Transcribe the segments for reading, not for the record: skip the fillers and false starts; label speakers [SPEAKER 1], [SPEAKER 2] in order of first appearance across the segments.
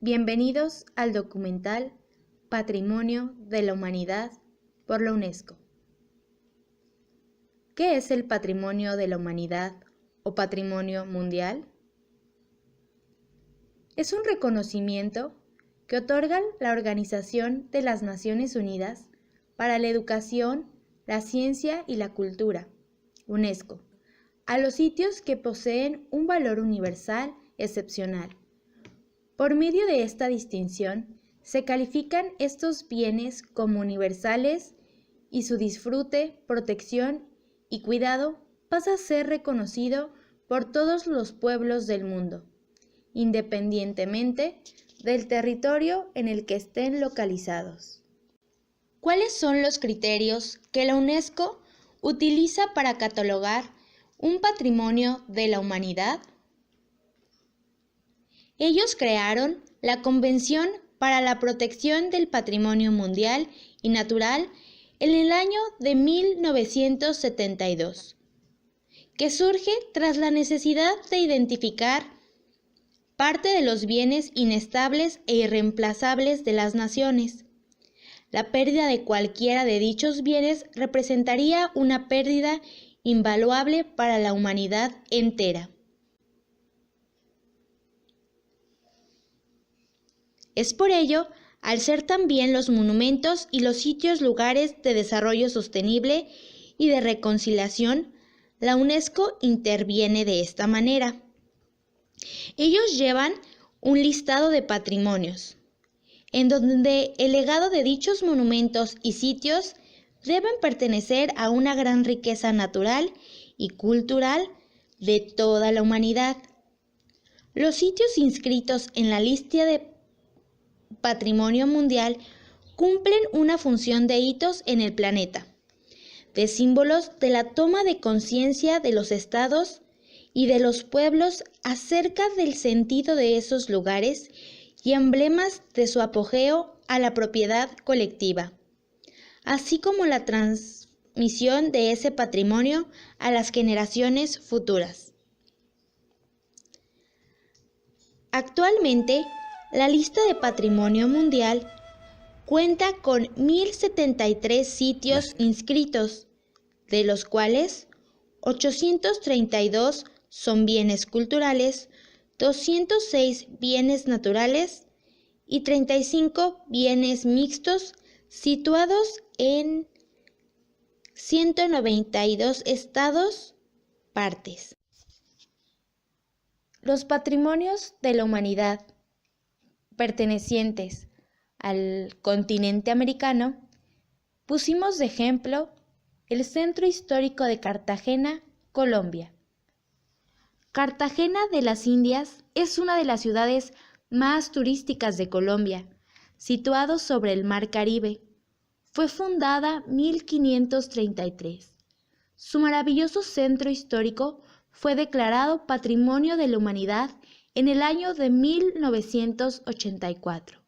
[SPEAKER 1] Bienvenidos al documental Patrimonio de la Humanidad por la UNESCO. ¿Qué es el patrimonio de la humanidad o patrimonio mundial? Es un reconocimiento que otorga la Organización de las Naciones Unidas para la Educación, la Ciencia y la Cultura, UNESCO, a los sitios que poseen un valor universal excepcional. Por medio de esta distinción, se califican estos bienes como universales y su disfrute, protección y cuidado pasa a ser reconocido por todos los pueblos del mundo, independientemente del territorio en el que estén localizados. ¿Cuáles son los criterios que la UNESCO utiliza para catalogar un patrimonio de la humanidad? Ellos crearon la Convención para la Protección del Patrimonio Mundial y Natural en el año de 1972, que surge tras la necesidad de identificar parte de los bienes inestables e irreemplazables de las naciones. La pérdida de cualquiera de dichos bienes representaría una pérdida invaluable para la humanidad entera. Es por ello, al ser también los monumentos y los sitios lugares de desarrollo sostenible y de reconciliación, la UNESCO interviene de esta manera. Ellos llevan un listado de patrimonios, en donde el legado de dichos monumentos y sitios deben pertenecer a una gran riqueza natural y cultural de toda la humanidad. Los sitios inscritos en la lista de Patrimonio Mundial cumplen una función de hitos en el planeta, de símbolos de la toma de conciencia de los estados y de los pueblos acerca del sentido de esos lugares y emblemas de su apogeo a la propiedad colectiva, así como la transmisión de ese patrimonio a las generaciones futuras. Actualmente, la lista de Patrimonio Mundial cuenta con 1.073 sitios inscritos, de los cuales 832 son bienes culturales, 206 bienes naturales y 35 bienes mixtos situados en 192 estados partes. Los patrimonios de la humanidad pertenecientes al continente americano, pusimos de ejemplo el Centro Histórico de Cartagena, Colombia. Cartagena de las Indias es una de las ciudades más turísticas de Colombia, situado sobre el Mar Caribe. Fue fundada en 1533. Su maravilloso centro histórico fue declarado Patrimonio de la Humanidad en el año de 1984.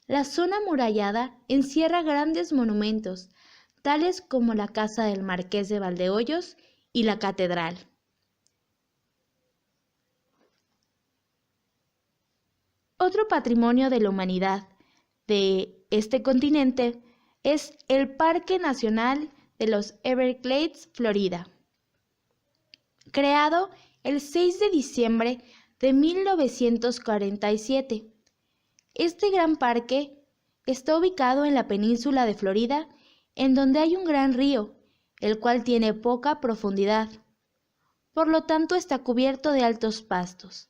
[SPEAKER 1] La zona amurallada encierra grandes monumentos, tales como la Casa del Marqués de Valdeollos y la Catedral. Otro patrimonio de la humanidad de este continente es el Parque Nacional de los Everglades, Florida, creado el 6 de diciembre de 1947. Este gran parque está ubicado en la península de Florida, en donde hay un gran río, el cual tiene poca profundidad. Por lo tanto, está cubierto de altos pastos.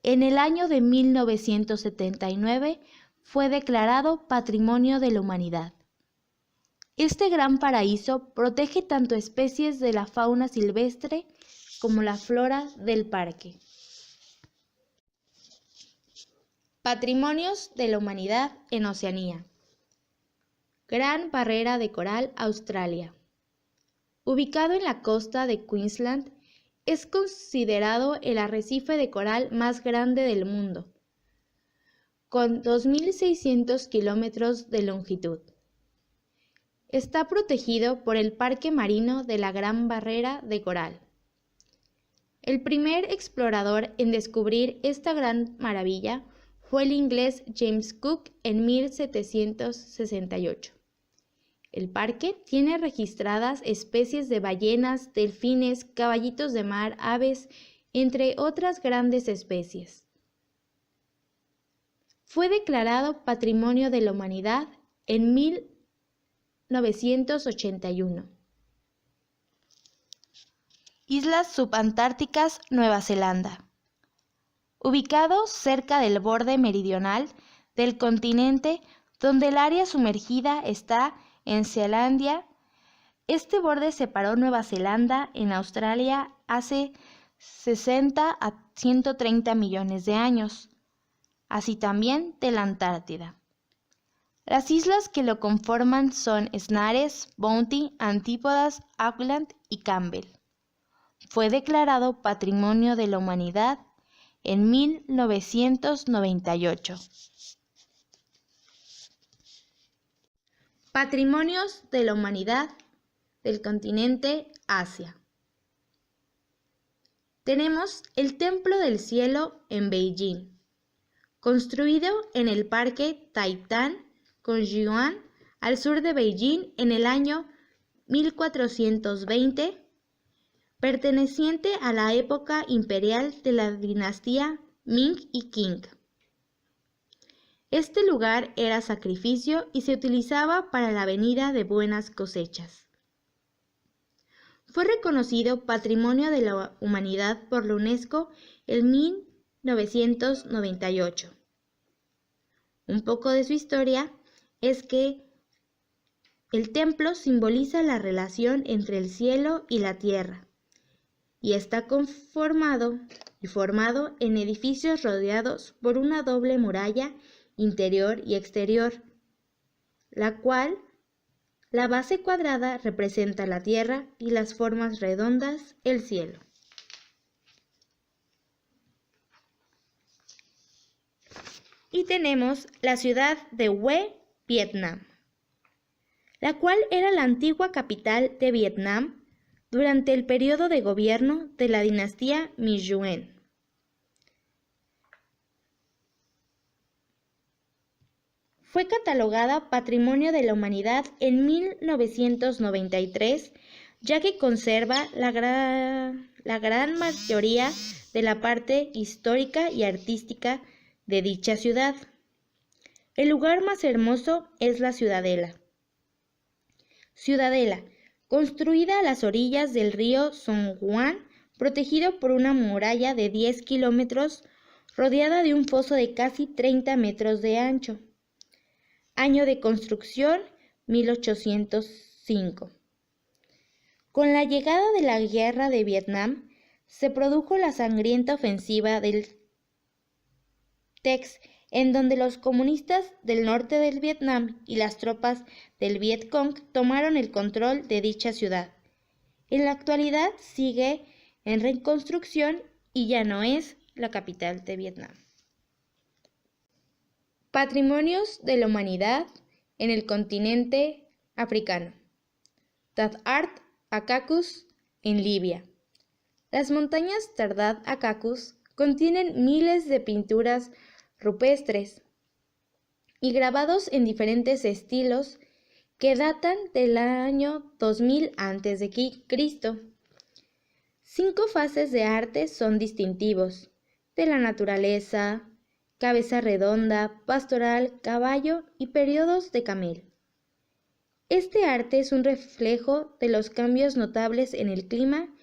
[SPEAKER 1] En el año de 1979 fue declarado Patrimonio de la Humanidad. Este gran paraíso protege tanto especies de la fauna silvestre como la flora del parque. Patrimonios de la Humanidad en Oceanía. Gran Barrera de Coral, Australia. Ubicado en la costa de Queensland, es considerado el arrecife de coral más grande del mundo, con 2.600 kilómetros de longitud. Está protegido por el Parque Marino de la Gran Barrera de Coral. El primer explorador en descubrir esta gran maravilla fue el inglés James Cook en 1768. El parque tiene registradas especies de ballenas, delfines, caballitos de mar, aves, entre otras grandes especies. Fue declarado Patrimonio de la Humanidad en 1981. Islas subantárticas Nueva Zelanda. Ubicado cerca del borde meridional del continente, donde el área sumergida está en Sealandia, este borde separó Nueva Zelanda en Australia hace 60 a 130 millones de años, así también de la Antártida. Las islas que lo conforman son Snares, Bounty, Antípodas, Auckland y Campbell. Fue declarado Patrimonio de la Humanidad en 1998. Patrimonios de la Humanidad del continente Asia. Tenemos el Templo del Cielo en Beijing, construido en el Parque Taitán Congyuan al sur de Beijing en el año 1420, perteneciente a la época imperial de la dinastía Ming y Qing. Este lugar era sacrificio y se utilizaba para la venida de buenas cosechas. Fue reconocido Patrimonio de la Humanidad por la UNESCO en 1998. Un poco de su historia es que el templo simboliza la relación entre el cielo y la tierra y está formado en edificios rodeados por una doble muralla interior y exterior, la cual la base cuadrada representa la tierra y las formas redondas el cielo. Y tenemos la ciudad de Hue, Vietnam, la cual era la antigua capital de Vietnam durante el periodo de gobierno de la dinastía Minh. Fue catalogada Patrimonio de la Humanidad en 1993, ya que conserva la gran mayoría de la parte histórica y artística de dicha ciudad. El lugar más hermoso es la Ciudadela. Ciudadela, construida a las orillas del río Song Juan, protegido por una muralla de 10 kilómetros, rodeada de un foso de casi 30 metros de ancho. Año de construcción, 1805. Con la llegada de la Guerra de Vietnam, se produjo la sangrienta ofensiva del Tex, en donde los comunistas del norte del Vietnam y las tropas del Viet Cong tomaron el control de dicha ciudad. En la actualidad sigue en reconstrucción y ya no es la capital de Vietnam. Patrimonios de la Humanidad en el continente africano. Tart Akakus en Libia. Las montañas Tardad Akakus contienen miles de pinturas rupestres y grabados en diferentes estilos que datan del año 2000 a.C. 5 fases de arte son distintivos: de la naturaleza, cabeza redonda, pastoral, caballo y periodos de camel. Este arte es un reflejo de los cambios notables en el clima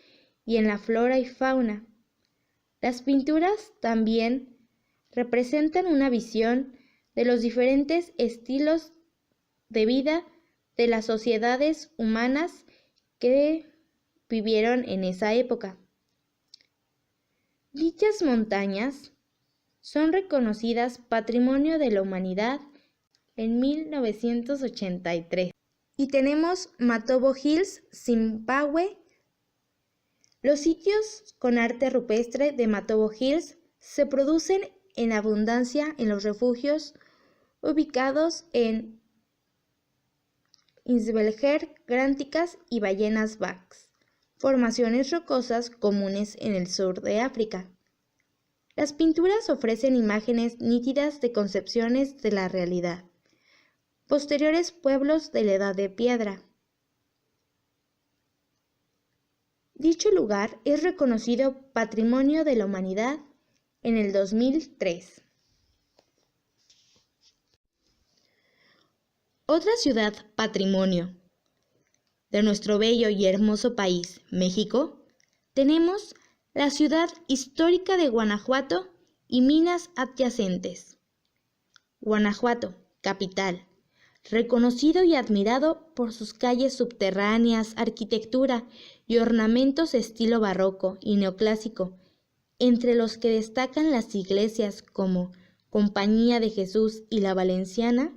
[SPEAKER 1] y en la flora y fauna. Las pinturas también representan una visión de los diferentes estilos de vida de las sociedades humanas que vivieron en esa época. Dichas montañas son reconocidas Patrimonio de la Humanidad en 1983. Y tenemos Matobo Hills, Zimbabue. Los sitios con arte rupestre de Matobo Hills se producen en abundancia en los refugios ubicados en Insvelger, Gránticas y Ballenas Banks, formaciones rocosas comunes en el sur de África. Las pinturas ofrecen imágenes nítidas de concepciones de la realidad. Posteriores pueblos de la Edad de Piedra. Dicho lugar es reconocido Patrimonio de la Humanidad en el 2003. Otra ciudad patrimonio de nuestro bello y hermoso país, México, tenemos la ciudad histórica de Guanajuato y minas adyacentes. Guanajuato, capital, reconocido y admirado por sus calles subterráneas, arquitectura y ornamentos estilo barroco y neoclásico, entre los que destacan las iglesias como Compañía de Jesús y la Valenciana,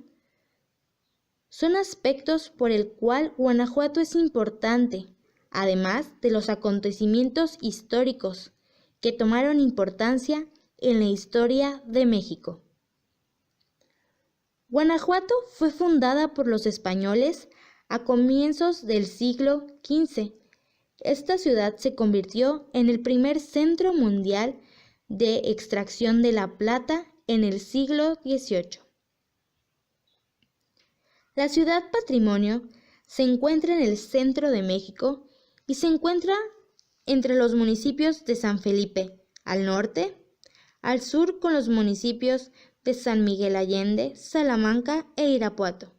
[SPEAKER 1] son aspectos por el cual Guanajuato es importante, además de los acontecimientos históricos que tomaron importancia en la historia de México. Guanajuato fue fundada por los españoles a comienzos del siglo XV. Esta ciudad se convirtió en el primer centro mundial de extracción de la plata en el siglo XVIII. La ciudad patrimonio se encuentra en el centro de México y se encuentra entre los municipios de San Felipe, al norte, al sur con los municipios de San Miguel Allende, Salamanca e Irapuato,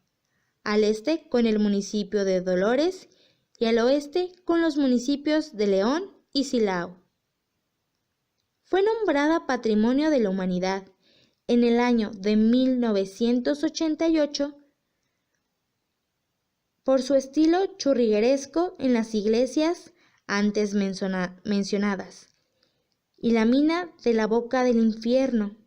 [SPEAKER 1] al este con el municipio de Dolores y al oeste con los municipios de León y Silao. Fue nombrada Patrimonio de la Humanidad en el año de 1988 por su estilo churrigueresco en las iglesias antes mencionadas y la mina de la Boca del Infierno.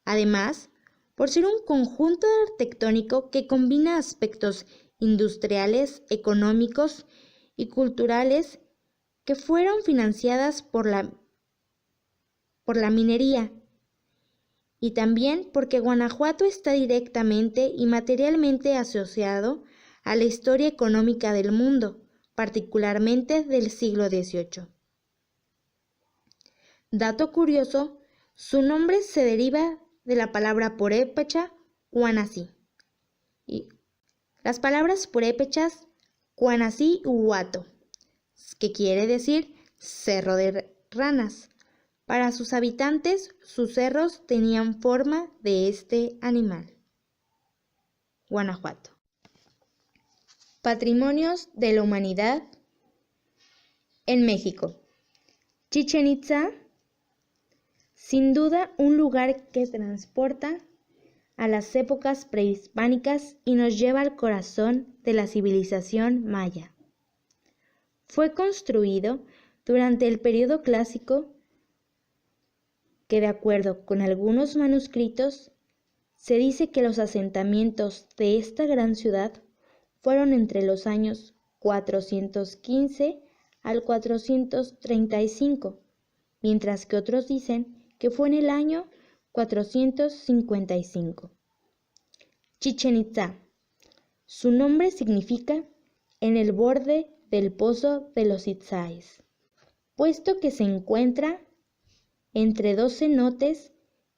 [SPEAKER 1] Además, por ser un conjunto arquitectónico que combina aspectos industriales, económicos y culturales que fueron financiadas por la minería, y también porque Guanajuato está directamente y materialmente asociado a la historia económica del mundo, particularmente del siglo XVIII. Dato curioso, su nombre se deriva de la palabra purépecha Guanací. Y las palabras purépechas Guanací Huato, que quiere decir cerro de ranas. Para sus habitantes, sus cerros tenían forma de este animal. Guanajuato. Patrimonios de la Humanidad en México. Chichén Itzá, sin duda un lugar que transporta a las épocas prehispánicas y nos lleva al corazón de la civilización maya. Fue construido durante el periodo clásico que, de acuerdo con algunos manuscritos, se dice que los asentamientos de esta gran ciudad fueron entre los años 415 al 435, mientras que otros dicen que fue en el año 455. Chichén Itzá. Su nombre significa en el borde del pozo de los Itzáes, puesto que se encuentra entre dos cenotes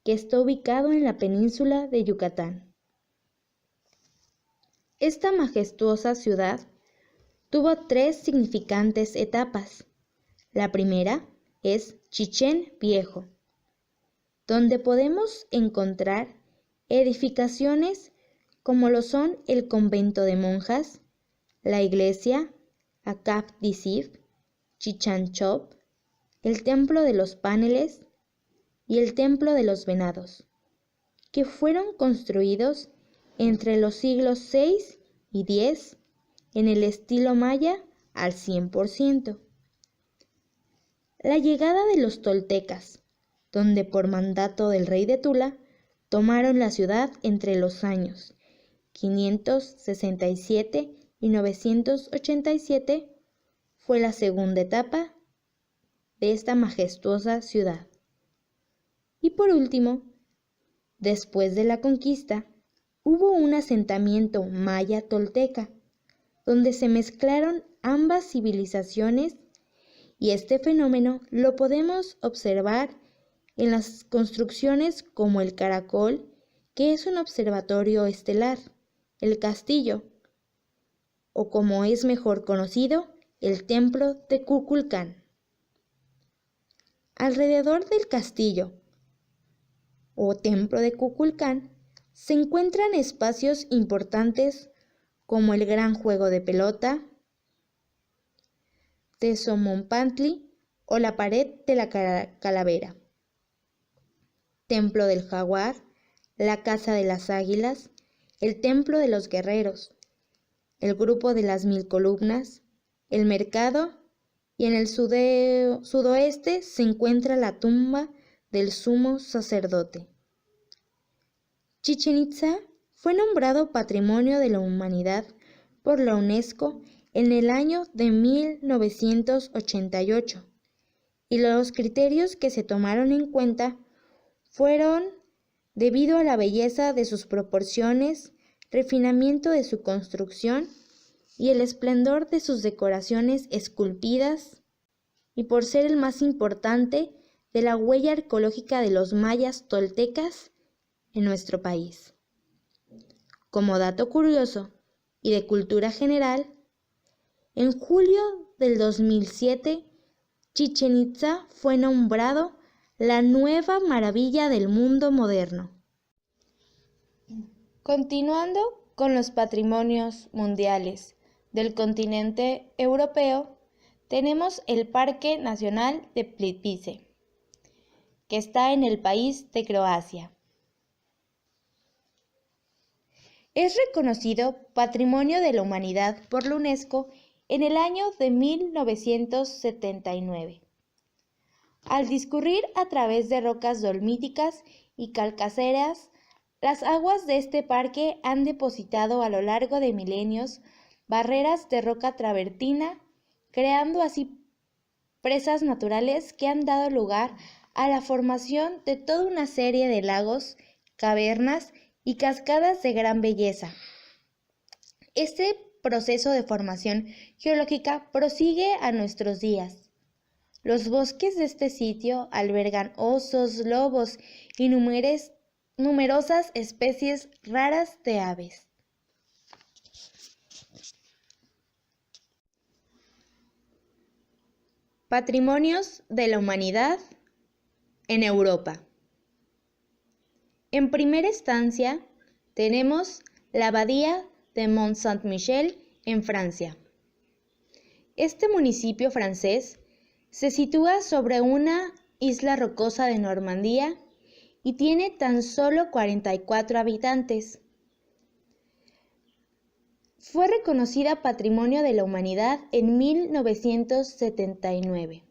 [SPEAKER 1] que está ubicado en la península de Yucatán. Esta majestuosa ciudad tuvo tres significantes etapas. La primera es Chichén Viejo, donde podemos encontrar edificaciones como lo son el convento de monjas, la iglesia Acap Disif, Chichán Chop, el templo de los paneles y el templo de los venados, que fueron construidos entre los siglos VI y X en el estilo maya al 100%. La llegada de los toltecas, donde por mandato del rey de Tula tomaron la ciudad entre los años 567 y 987, fue la segunda etapa de esta majestuosa ciudad. Y por último, después de la conquista, hubo un asentamiento maya-tolteca, donde se mezclaron ambas civilizaciones, y este fenómeno lo podemos observar en las construcciones como el Caracol, que es un observatorio estelar, el Castillo, o como es mejor conocido, el Templo de Kukulcán. Alrededor del castillo o Templo de Kukulcán se encuentran espacios importantes como el Gran Juego de Pelota, Tezomonpantli o la Pared de la Calavera, Templo del Jaguar, la Casa de las Águilas, el Templo de los Guerreros, el Grupo de las 1000 Columnas, el Mercado, y en el sudoeste se encuentra la tumba del sumo sacerdote. Chichén Itzá fue nombrado Patrimonio de la Humanidad por la UNESCO en el año de 1988, y los criterios que se tomaron en cuenta fueron debido a la belleza de sus proporciones, refinamiento de su construcción y el esplendor de sus decoraciones esculpidas, y por ser el más importante de la huella arqueológica de los mayas toltecas en nuestro país. Como dato curioso y de cultura general, en julio del 2007, Chichén Itzá fue nombrado la nueva maravilla del mundo moderno. Continuando con los patrimonios mundiales del continente europeo, tenemos el Parque Nacional de Plitvice, que está en el país de Croacia. Es reconocido Patrimonio de la Humanidad por la UNESCO en el año de 1979. Al discurrir a través de rocas dolomíticas y calcáreas, las aguas de este parque han depositado a lo largo de milenios barreras de roca travertina, creando así presas naturales que han dado lugar a la formación de toda una serie de lagos, cavernas y cascadas de gran belleza. Este proceso de formación geológica prosigue a nuestros días. Los bosques de este sitio albergan osos, lobos y numerosas especies raras de aves. Patrimonios de la Humanidad en Europa. En primera instancia, tenemos la Abadía de Mont-Saint-Michel en Francia. Este municipio francés se sitúa sobre una isla rocosa de Normandía y tiene tan solo 44 habitantes. Fue reconocida Patrimonio de la Humanidad en 1979.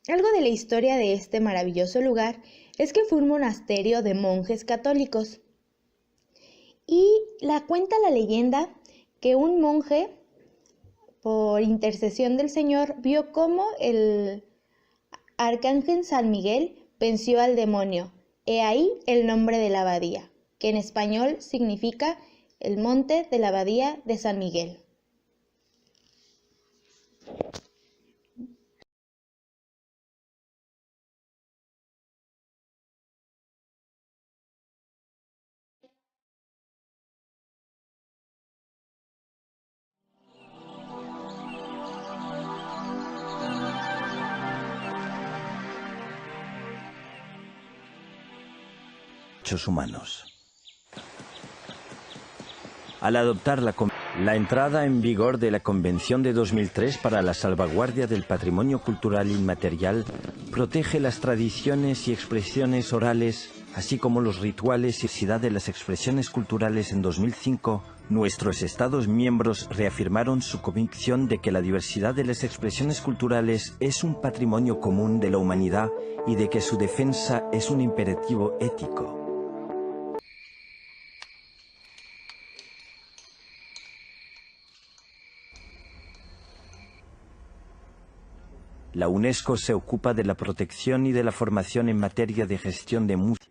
[SPEAKER 1] Algo de la historia de este maravilloso lugar es que fue un monasterio de monjes católicos. Y cuenta la leyenda que un monje, por intercesión del Señor, vio cómo el arcángel San Miguel venció al demonio. He ahí el nombre de la abadía, que en español significa el monte de la abadía de San Miguel.
[SPEAKER 2] Humanos. Al adoptar la entrada en vigor de la Convención de 2003 para la salvaguardia del patrimonio cultural inmaterial, protege las tradiciones y expresiones orales, así como los rituales y diversidad de las expresiones culturales. En 2005, nuestros Estados miembros reafirmaron su convicción de que la diversidad de las expresiones culturales es un patrimonio común de la humanidad y de que su defensa es un imperativo ético. La UNESCO se ocupa de la protección y de la formación en materia de gestión de música.